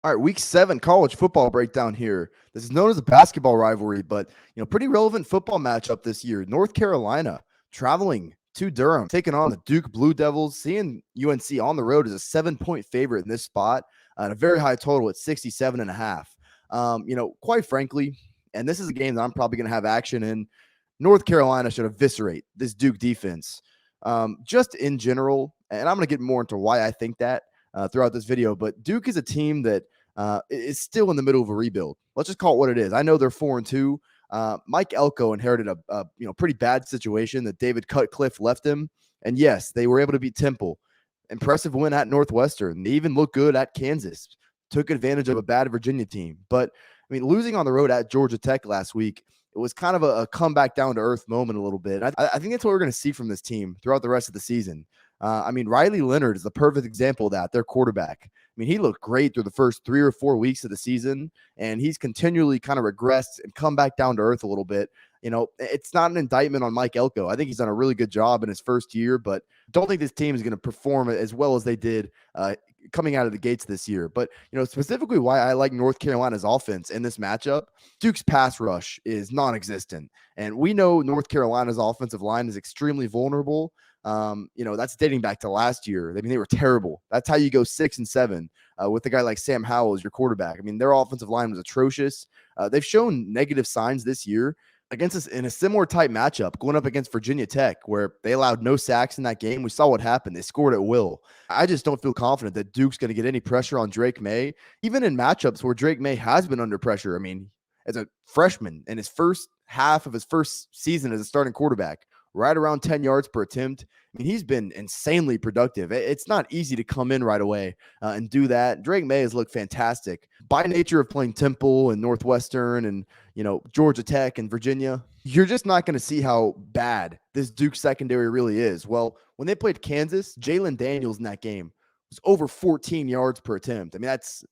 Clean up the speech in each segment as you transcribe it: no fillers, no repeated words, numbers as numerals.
All right, week 7 college football breakdown here. This is known as a basketball rivalry, but pretty relevant football matchup this year. North Carolina traveling to Durham, taking on the Duke Blue Devils. Seeing UNC on the road as a 7-point favorite in this spot, and a very high total at 67.5. Quite frankly, and this is a game that I'm probably going to have action in. North Carolina should eviscerate this Duke defense. Just in general, and I'm going to get more into why I think that throughout this video, but Duke is a team that is still in the middle of a rebuild. Let's just call it what it is. I know they're 4-2. Mike Elko inherited a pretty bad situation that David Cutcliffe left him, and yes, they were able to beat Temple. Impressive win at Northwestern. They even looked good at Kansas. Took advantage of a bad Virginia team, but losing on the road at Georgia Tech last week, it was kind of a comeback down to earth moment a little bit. I think that's what we're going to see from this team throughout the rest of the season. Riley Leonard is the perfect example of that, their quarterback. He looked great through the first 3 or 4 weeks of the season, and he's continually kind of regressed and come back down to earth a little bit. It's not an indictment on Mike Elko. I think he's done a really good job in his first year, but don't think this team is going to perform as well as they did coming out of the gates this year. But, specifically why I like North Carolina's offense in this matchup, Duke's pass rush is non-existent. And we know North Carolina's offensive line is extremely vulnerable. That's dating back to last year. They were terrible. That's how you go 6-7 with a guy like Sam Howell as your quarterback. Their offensive line was atrocious. They've shown negative signs this year against us in a similar type matchup, going up against Virginia Tech, where they allowed no sacks in that game. We saw what happened. They scored at will. I just don't feel confident that Duke's going to get any pressure on Drake May, even in matchups where Drake May has been under pressure. As a freshman in his first half of his first season as a starting quarterback, right around 10 yards per attempt. He's been insanely productive. It's not easy to come in right away and do that. Drake May has looked fantastic. By nature of playing Temple and Northwestern and, Georgia Tech and Virginia, you're just not going to see how bad this Duke secondary really is. Well, when they played Kansas, Jalen Daniels in that game was over 14 yards per attempt. that's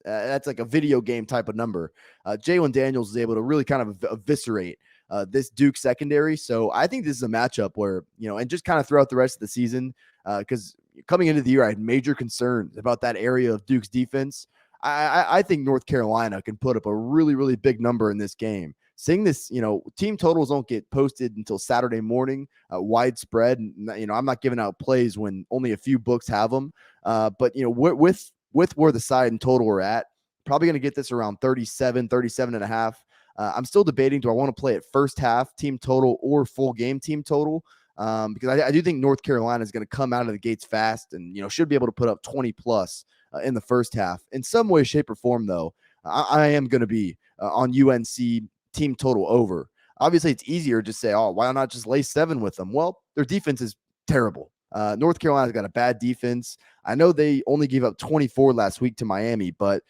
like a video game type of number. Jalen Daniels is able to really kind of eviscerate this Duke secondary. So I think this is a matchup where, and just kind of throughout the rest of the season, because coming into the year, I had major concerns about that area of Duke's defense. I think North Carolina can put up a really, really big number in this game. Seeing this, team totals don't get posted until Saturday morning, widespread. I'm not giving out plays when only a few books have them. But, with where the side and total are at, probably going to get this around 37.5. I'm still debating, do I want to play it first half team total or full game team total? Because I do think North Carolina is going to come out of the gates fast and, should be able to put up 20 plus in the first half. In some way, shape, or form, though, I am going to be on UNC team total over. Obviously, it's easier to say, oh, why not just lay 7 with them? Well, their defense is terrible. North Carolina's got a bad defense. I know they only gave up 24 last week to Miami, but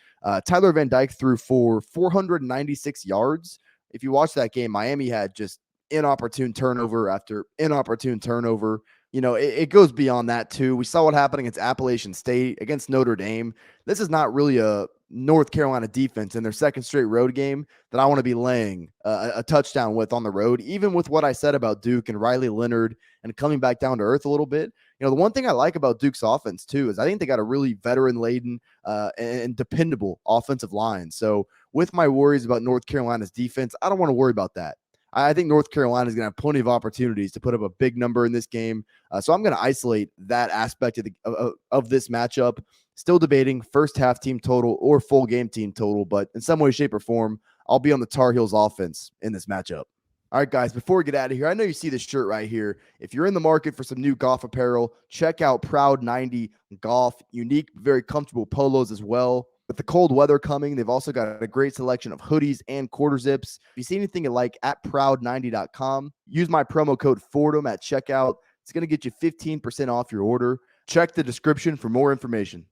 Tyler Van Dyke threw for 496 yards. If you watch that game, Miami had just inopportune turnover after inopportune turnover. It goes beyond that too. We saw what happened against Appalachian State, against Notre Dame. This is not really a North Carolina defense in their second straight road game that I want to be laying a touchdown with on the road, even with what I said about Duke and Riley Leonard and coming back down to earth a little bit. The one thing I like about Duke's offense too is I think they got a really veteran-laden and dependable offensive line. So with my worries about North Carolina's defense, I don't want to worry about that. I think North Carolina is going to have plenty of opportunities to put up a big number in this game. So I'm going to isolate that aspect of this matchup. Still debating first half team total or full game team total, but in some way, shape, or form, I'll be on the Tar Heels offense in this matchup. All right, guys, before we get out of here, I know you see this shirt right here. If you're in the market for some new golf apparel, check out Proud 90 Golf. Unique, very comfortable polos as well. With the cold weather coming, they've also got a great selection of hoodies and quarter zips. If you see anything you like, at proud90.com, use my promo code Fordham at checkout. It's going to get you 15% off your order. Check the description for more information.